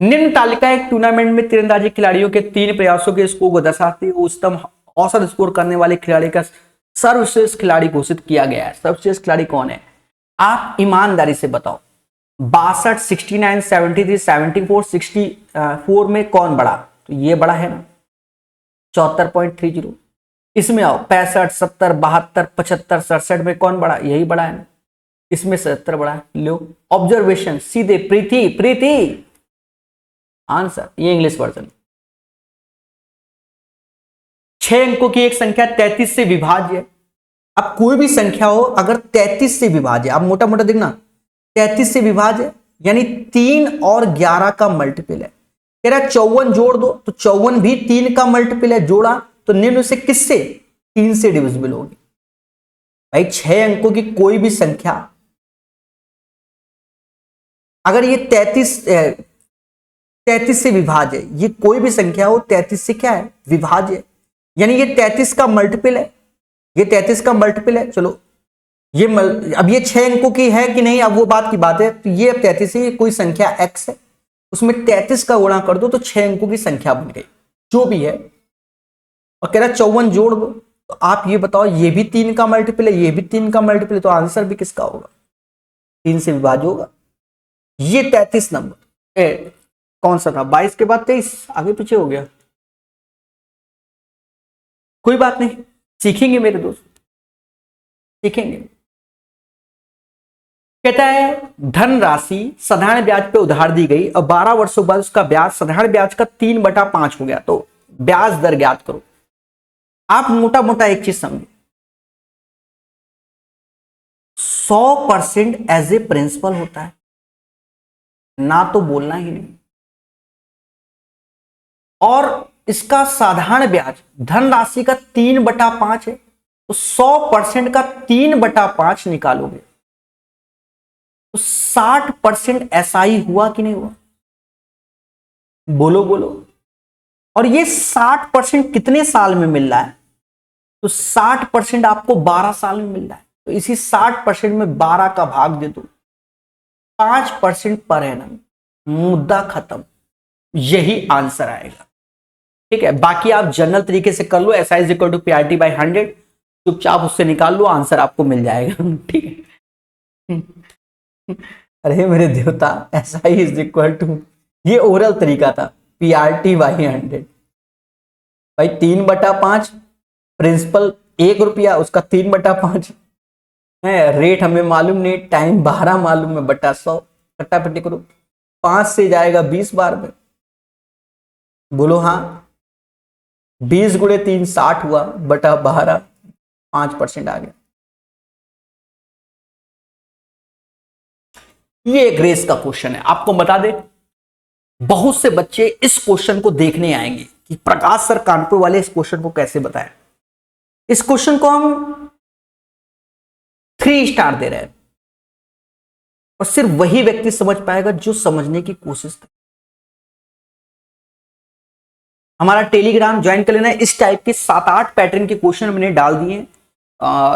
निम्न तालिका एक टूर्नामेंट में तीरंदाजी खिलाड़ियों के 3 प्रयासों के स्कोर को दर्शाती है। उत्तम औसत स्कोर करने वाले खिलाड़ी का सर्वश्रेष्ठ खिलाड़ी घोषित किया गया है। सर्वश्रेष्ठ खिलाड़ी कौन है, आप ईमानदारी से बताओ। 62, 69, 73, 74, 64 में कौन बड़ा, तो ये बड़ा है ना, 74.30। इसमें आओ 65, 70, 72, 75, 67 में कौन बड़ा, यही बड़ा है ना, इसमें 77 बड़ा है। लो ऑब्जर्वेशन सीधे, प्रीति प्रीति आंसर, ये इंग्लिश वर्जन। 6 अंकों की एक संख्या 33 से विभाज्य है। अब कोई भी संख्या हो अगर 33 से विभाज्य, आप मोटा मोटा देखना, 33 से विभाज्य यानी 3 और 11 का मल्टीपल है। कह रहा 54 जोड़ दो, तो 54 भी 3 का मल्टीपल है, जोड़ा तो निम्न से किससे, 3 से डिविजिबल होगी। भाई 6 अंकों की कोई भी संख्या अगर ये 33 से विभाज्य है, ये कोई भी संख्या हो 33 से क्या है, विभाज्य, यानी ये 33 का मल्टीपल है, ये 33 का मल्टीपल है। चलो ये अब ये 6 अंकों की है कि नहीं, अब वो बात की बात है। तो ये अब 33 है, कोई संख्या x है, उसमें 33 का गुणा कर दो तो 6 अंकों की संख्या बन गई, जो भी है। और कह रहा 54 जोड़ दो, तो आप ये बताओ, ये भी 3 का मल्टीपल है, ये भी 3 का मल्टीपल है, तो आंसर भी किसका होगा, 3 से विभाज्य होगा। ये 33 नंबर कौन सा था, 22 के बाद 23, आगे पीछे हो गया, कोई बात नहीं, सीखेंगे मेरे दोस्त, सीखेंगे। कहता है धनराशि साधारण ब्याज पे उधार दी गई और 12 वर्षों बाद उसका ब्याज साधारण ब्याज का 3/5 हो गया, तो ब्याज दर ज्ञात करो। आप मोटा मोटा एक चीज समझो, 100% एज ए प्रिंसिपल होता है ना, तो बोलना ही नहीं। और इसका साधारण ब्याज धनराशि का 3/5 है, तो 100% का 3/5 निकालोगे तो 60% एसआई हुआ कि नहीं हुआ, बोलो बोलो। और ये 60% कितने साल में मिल रहा है, तो 60% आपको 12 साल में मिल रहा है, तो इसी 60% में 12 का भाग दे दो, 5% पर एनम, मुद्दा खत्म, यही आंसर आएगा। ठीक है, बाकी आप जनरल तरीके से कर लो, SI = PRT/100, चुपचाप उससे निकाल लो, आंसर आपको मिल जाएगा। ठीक है। अरे मेरे देवता, SI = ये ओरल तरीका था, PRT/100। भाई 3/5, प्रिंसिपल 1 रुपया, उसका 3/5, है रेट हमें मालूम नहीं, टाइम 12 मालूम है, बटा 100, कट्टापट्टी करो, 5 से जाएगा 20 बार में, बोलो हाँ। 20 गुणे 3 60 हुआ, बटा 12, 5% आ गया। ये एक रेस का क्वेश्चन है, आपको बता दे बहुत से बच्चे इस क्वेश्चन को देखने आएंगे कि प्रकाश सर कानपुर वाले इस क्वेश्चन को कैसे बताएं। इस क्वेश्चन को हम 3 स्टार दे रहे हैं, और सिर्फ वही व्यक्ति समझ पाएगा जो समझने की कोशिश करे। हमारा टेलीग्राम ज्वाइन कर लेना है। इस टाइप के 7-8 पैटर्न के क्वेश्चन मैंने डाल दिए हैं,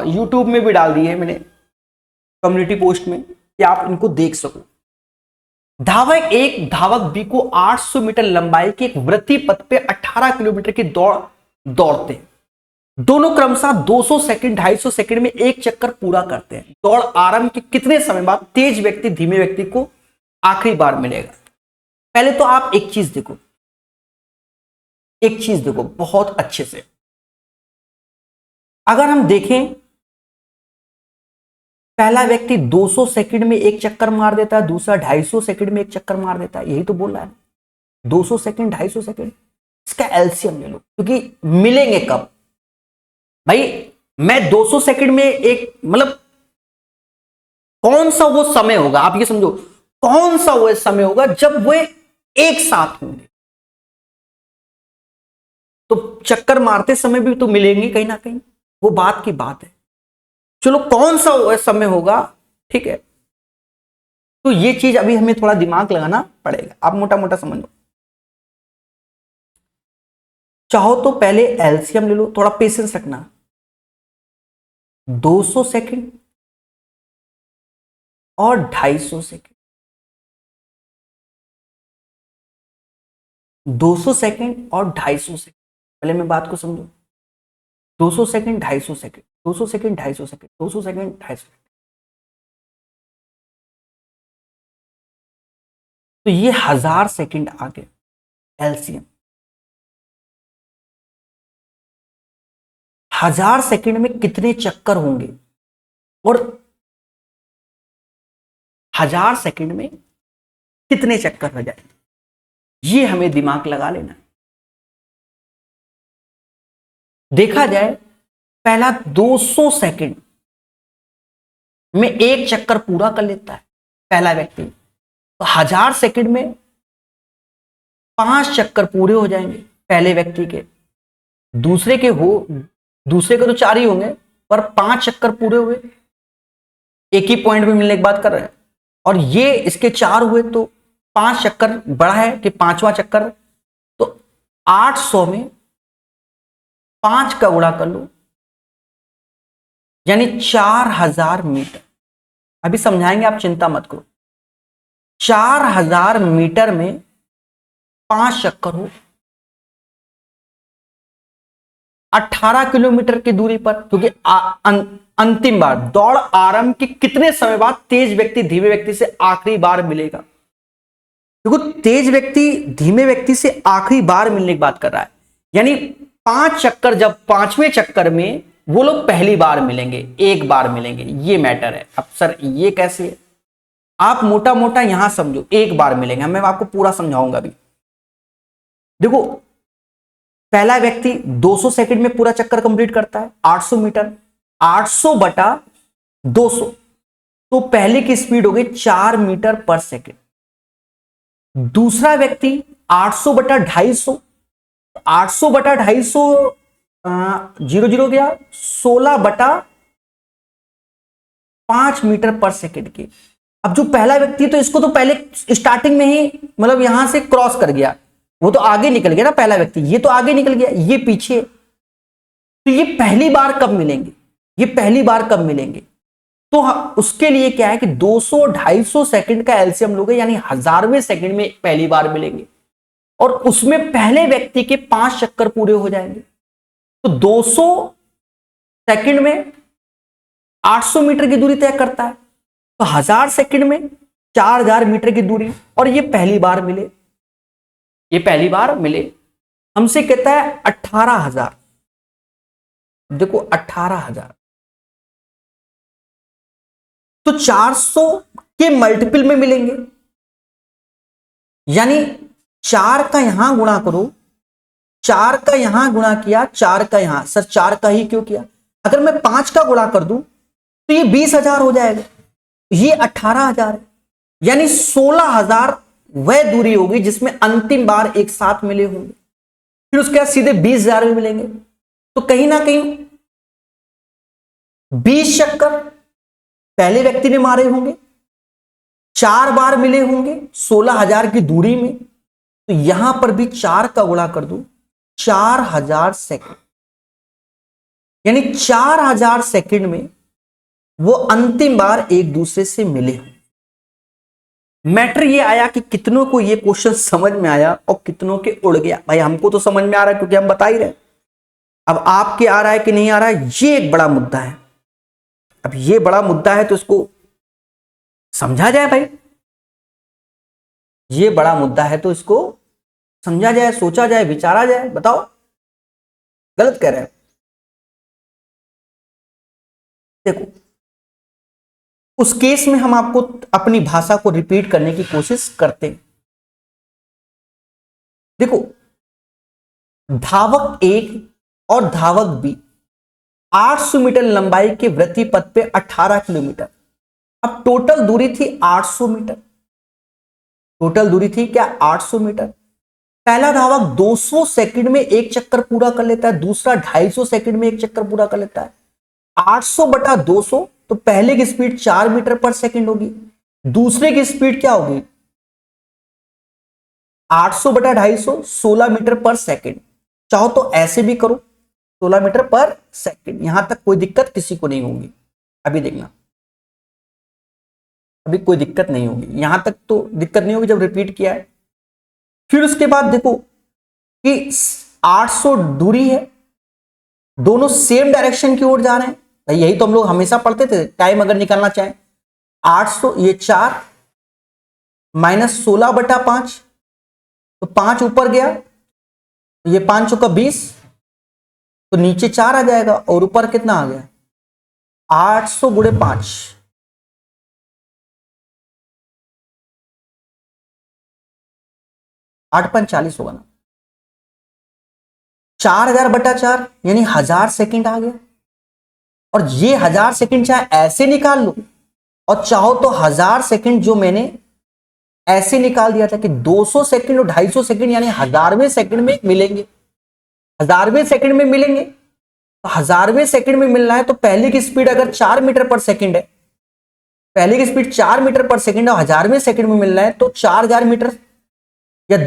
यूट्यूब में भी डाल दिए हैं मैंने कम्युनिटी पोस्ट में, कि आप इनको देख सको। धावक एक धावक बी को 800 मीटर लंबाई के एक वृत्तीय पथ पे 18 किलोमीटर की दौड़ दौड़ते हैं। दोनों क्रमशः 200 सेकंड 250 सेकंड में एक चक्कर पूरा करते हैं। दौड़ आरंभ के कितने समय बाद तेज व्यक्ति धीमे व्यक्ति को आखिरी बार मिलेगा? पहले तो आप एक चीज देखो, एक चीज देखो बहुत अच्छे से। अगर हम देखें, पहला व्यक्ति 200 सेकंड में एक चक्कर मार देता है, दूसरा 250 सेकंड में एक चक्कर मार देता है, यही तो बोल रहा है। 200 सेकंड 250 सेकंड, इसका एलसीएम ले लो, क्योंकि मिलेंगे कब भाई? मैं 200 सेकंड में एक, मतलब कौन सा वो समय होगा, आप ये समझो, कौन सा वो समय होगा जब वे एक साथ होंगे? तो चक्कर मारते समय भी तो मिलेंगे कहीं ना कहीं, वो बात की बात है। चलो कौन सा वो समय होगा, ठीक है, तो ये चीज अभी हमें थोड़ा दिमाग लगाना पड़ेगा। आप मोटा मोटा समझ लो, चाहो तो पहले एलसीएम ले लो, थोड़ा पेशेंस रखना। 200 सेकंड और 250 सेकंड, 200 सेकंड और 250 सेकंड, पहले मैं बात को समझो। 200 second 250 second, 200 second 250 second, 200 second 250 second, तो ये 1000 सेकंड आ गए एलसीएम। 1000 सेकंड में कितने चक्कर होंगे, और 1000 सेकंड में कितने चक्कर हो जाएंगे, ये हमें दिमाग लगा लेना। देखा जाए, पहला 200 सेकंड में एक चक्कर पूरा कर लेता है पहला व्यक्ति, तो 1000 सेकंड में 5 चक्कर पूरे हो जाएंगे पहले व्यक्ति के। दूसरे के तो 4 ही होंगे, पर 5 चक्कर पूरे हुए, एक ही पॉइंट पे मिलने की बात कर रहे हैं। और ये इसके 4 हुए, तो 5 चक्कर बड़ा है कि 5वां चक्कर, तो 800 में 5 का गुणा कर लो, यानी 4000 मीटर। अभी समझाएंगे, आप चिंता मत करो। 4000 मीटर में 5 चक्कर हो, 18 किलोमीटर की दूरी पर, क्योंकि अंतिम बार दौड़ आरंभ के कितने समय बाद तेज व्यक्ति धीमे व्यक्ति से आखिरी बार मिलेगा? क्योंकि तेज व्यक्ति धीमे व्यक्ति से आखिरी बार मिलने की बात कर रहा है, यानी 5 चक्कर, जब 5वें चक्कर में वो लोग पहली बार मिलेंगे, एक बार मिलेंगे, ये मैटर है। अब सर ये कैसे है? आप मोटा मोटा यहां समझो, एक बार मिलेंगे, मैं आपको पूरा समझाऊंगा अभी। देखो, पहला व्यक्ति 200 सेकंड में पूरा चक्कर कंप्लीट करता है, 800 मीटर, 800 बटा 200, तो पहले की स्पीड हो गई 4 मीटर पर सेकंड। दूसरा व्यक्ति 800 बटा 250, 800 बटा 250 जीरो जीरो गया, 16 बटा 5 मीटर पर सेकंड की। अब जो पहला व्यक्ति, तो इसको तो पहले स्टार्टिंग में ही, मतलब यहां से क्रॉस कर गया, वो तो आगे निकल गया ना पहला व्यक्ति, ये तो आगे निकल गया, ये पीछे। तो ये पहली बार कब मिलेंगे, ये पहली बार कब मिलेंगे? तो उसके लिए क्या है कि 200 250 सेकंड का एलसीएम लोगे, यानी 1000वें सेकंड में पहली बार मिलेंगे, और उसमें पहले व्यक्ति के 5 चक्कर पूरे हो जाएंगे। तो 200 सेकंड में 800 मीटर की दूरी तय करता है, तो 1000 सेकंड में 4000 मीटर की दूरी, और ये पहली बार मिले, ये पहली बार मिले। हमसे कहता है 18000, देखो 18000, तो 400 के मल्टीपल में मिलेंगे, यानी 4 का यहां गुणा करो, 4 का यहां गुणा किया, 4 का यहां, सर 4 का ही क्यों किया, अगर मैं 5 का गुणा कर दूं तो ये 20,000 हो जाएगा, ये 18,000 है, यानी 16,000 वह दूरी होगी जिसमें अंतिम बार एक साथ मिले होंगे। फिर उसके बाद सीधे 20,000 में मिलेंगे, तो कहीं ना कहीं 20 चक्कर पहले व्यक्ति ने मारे होंगे, 4 बार मिले होंगे 16,000 की दूरी में, तो यहां पर भी 4 का गुणा कर दूं, 4,000 सेकंड, यानी 4,000 सेकंड में वो अंतिम बार एक दूसरे से मिले हों। मैटर ये आया कि कितनों को ये क्वेश्चन समझ में आया और कितनों के उड़ गया। भाई हमको तो समझ में आ रहा है क्योंकि हम बता ही रहे, अब आपके आ रहा है कि नहीं आ रहा है, ये एक बड़ा मुद्दा है। अब ये बड़ा मुद्दा है तो इसको समझा जाए भाई, ये बड़ा मुद्दा है तो इसको समझा जाए, सोचा जाए, विचारा जाए। बताओ गलत कह रहे हैं? देखो उस केस में हम आपको अपनी भाषा को रिपीट करने की कोशिश करते हैं। देखो धावक 1 और धावक बी 800 मीटर लंबाई के वृत्तीय पथ पे 18 किलोमीटर, अब टोटल दूरी थी 800 मीटर, टोटल दूरी थी क्या 800 मीटर। पहला धावक 200 सेकंड में एक चक्कर पूरा कर लेता है, दूसरा 250 सेकंड में एक चक्कर पूरा कर लेता है। 800 बटा 200, तो पहले की स्पीड 4 मीटर पर सेकंड होगी, दूसरे की स्पीड क्या होगी 800 बटा 250, 16 मीटर पर सेकंड। चाहो तो ऐसे भी करो, 16 मीटर पर सेकंड, यहां तक कोई दिक्कत किसी को नहीं होगी। अभी देखना, अभी कोई दिक्कत नहीं होगी, यहां तक तो दिक्कत नहीं होगी जब रिपीट किया है। फिर उसके बाद देखो कि 800 दूरी है, दोनों सेम डायरेक्शन की ओर जा रहे हैं, यही तो हम लोग हमेशा पढ़ते थे। टाइम अगर निकालना चाहें 800, ये 4 माइनस 16 बटा 5, तो 5 ऊपर गया, ये 5 चौका 20, तो नीचे 4 आ जाएगा और ऊपर कितना आ गया 800 गुणे 5, 8×5 = 40 होगा ना। 4000 बटा 4 यानी 1000 सेकंड आ गया। और ये 1000 सेकंड चाहे ऐसे निकाल लो और चाहो तो 1000 सेकंड जो मैंने ऐसे निकाल दिया था कि 200 सेकंड और 250 सेकंड यानी 1000वें सेकंड में मिलेंगे, 1000वें सेकंड में मिलेंगे। तो 1000वें सेकंड में मिलना है तो पहले की स्पीड अगर 4 मीटर पर सेकंड है, पहले की स्पीड 4 मीटर पर सेकंड है, 1000वें सेकंड में मिलना है तो 4000 मीटर, या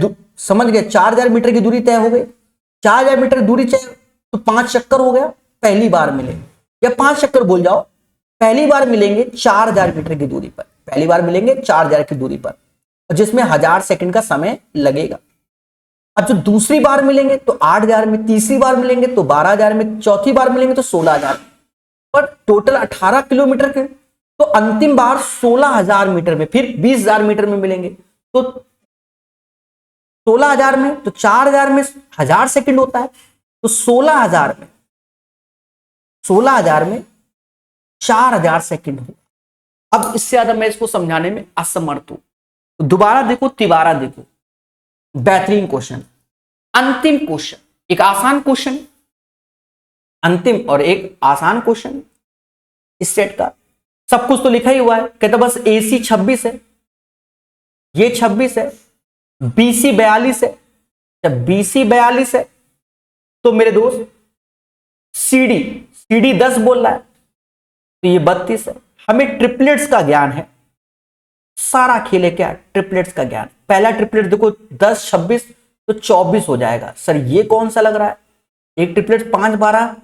समझ गए 4000 मीटर की दूरी तय हो गई। 4000 मीटर दूरी चाहिए तो 5 चक्कर हो गया, पहली बार मिले, या 5 चक्कर बोल जाओ, पहली बार मिलेंगे 4000 मीटर की दूरी पर, पहली बार मिलेंगे 4000 की दूरी पर, जिसमें 1000 सेकंड का समय लगेगा। अब जो दूसरी बार मिलेंगे तो 8000 में, तीसरी बार मिलेंगे तो 12000 में, चौथी बार मिलेंगे तो 16000 में, पर टोटल 18 किलोमीटर के, तो अंतिम बार 16000 मीटर में, फिर 20000 मीटर में मिलेंगे। तो 16000 में, तो 4000 में 1000 सेकंड होता है, तो 16000 में 4000 सेकंड हो। अब इससे ज्यादा मैं इसको समझाने में असमर्थ हूं, तो दोबारा देखो, तिबारा देखो, बेहतरीन क्वेश्चन, अंतिम क्वेश्चन, एक आसान क्वेश्चन, अंतिम और एक आसान क्वेश्चन इस सेट का। सब कुछ तो लिखा ही हुआ है, कहता बस AC 26 है, ये 26 है, BC 42 है, जब BC 42 है तो मेरे दोस्त CD 10 बोल रहा है, तो ये 32 है। हमें ट्रिपलेट्स का ज्ञान है, सारा खेल है क्या ट्रिपलेट्स का ज्ञान। पहला ट्रिपलेट देखो 10 26 तो 24 हो जाएगा। सर ये कौन सा लग रहा है, एक ट्रिपलेट 5 12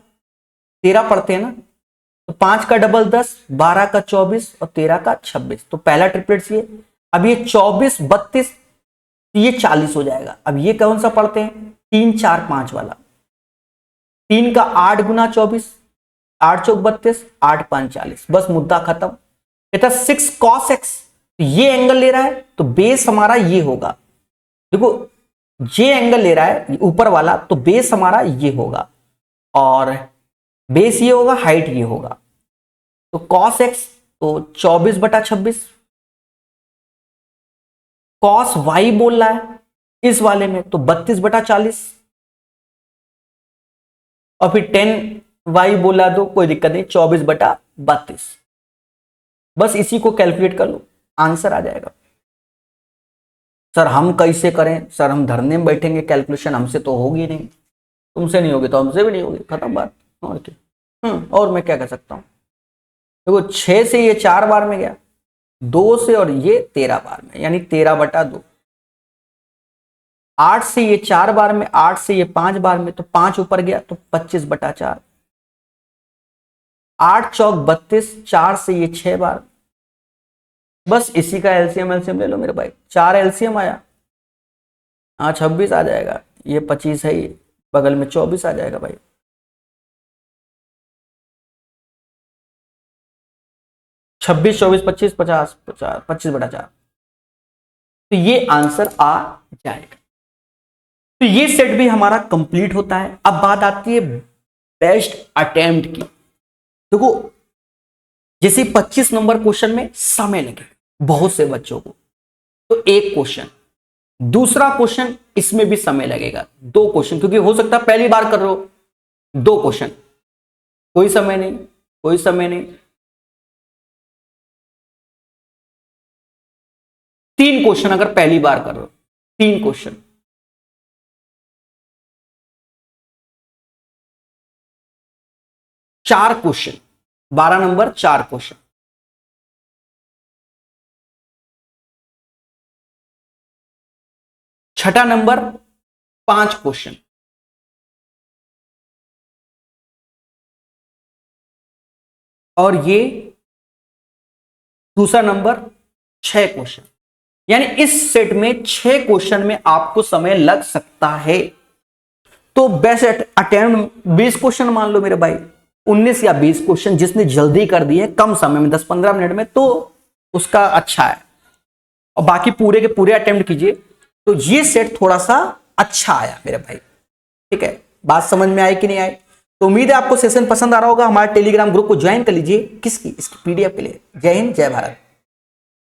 13 पढ़ते हैं ना, तो 5 का डबल 10, 12 का 24 और 13 का 26, तो पहला ट्रिपलेट्स ये। अब ये 24 32 तो ये 40 हो जाएगा। अब ये कौन सा पढ़ते हैं 3 4 5 वाला, 3 का 8 गुना 24, 8 चौक 32, 8 5 40, बस मुद्दा खत्म। कहता 6 cos x, तो ये एंगल ले रहा है तो बेस हमारा ये होगा, देखो ये एंगल ले रहा है ऊपर वाला, तो बेस हमारा ये होगा और बेस ये होगा, हाइट ये होगा, तो cos x, तो 24/26। कॉस वाई बोल रहा है इस वाले में, तो 32/40। और फिर 10y बोला तो कोई दिक्कत नहीं, 24/32। बस इसी को कैलकुलेट कर लो, आंसर आ जाएगा। सर हम कैसे करें, सर हम धरने में बैठेंगे, कैलकुलेशन हमसे तो होगी नहीं, तुमसे नहीं होगी तो हमसे भी नहीं होगी, खत्म बात। और क्या, और मैं क्या कर सकता हूं। देखो 6 से ये 4 बार में गया, 2 से और ये 13 बार में, यानी 13/2। 8 से ये 4 बार में, 8 से ये 5 बार में, तो 5 ऊपर गया तो 25/4। 8 चौक 32, 4 से ये 6 बार। बस इसी का एलसीएम एलसीएम ले लो मेरे भाई, 4 एलसीएम आया, हाँ 26 आ जाएगा, ये 25 है, ये बगल में 24 आ जाएगा भाई। 26, 24, 25, 50, 25/4। तो ये आंसर आ जाएगा। तो ये सेट भी हमारा कंप्लीट होता है। अब बात आती है बेस्ट अटेम्प्ट की। देखो जैसे 25 नंबर क्वेश्चन में समय लगे बहुत से बच्चों को, तो एक क्वेश्चन, दूसरा क्वेश्चन इसमें भी समय लगेगा, 2 क्वेश्चन, क्योंकि हो सकता है पहली बार कर रहे हो, 2 क्वेश्चन, कोई समय नहीं, कोई समय नहीं। 3 क्वेश्चन अगर पहली बार कर रहे हो, 3 क्वेश्चन। 4 question, 12 number 4 question. छठा नंबर 5 क्वेश्चन। और ये दूसरा नंबर 6 क्वेश्चन। यानी इस सेट में 6 क्वेश्चन में आपको समय लग सकता है। तो बेस्ट अटेम्प्ट 20 क्वेश्चन मान लो मेरे भाई, 19 या 20 क्वेश्चन जिसने जल्दी कर दिए कम समय में 10-15 मिनट में, तो उसका अच्छा है। और बाकी पूरे के पूरे अटेम्प्ट कीजिए, तो ये सेट थोड़ा सा अच्छा आया मेरे भाई। ठीक है, बात समझ में आई कि नहीं आई। तो उम्मीद है आपको सेशन पसंद आ रहा होगा। हमारे टेलीग्राम ग्रुप को ज्वाइन कर लीजिए, किसकी, इसकी पीडीएफ के लिए। जय हिंद, जय भारत।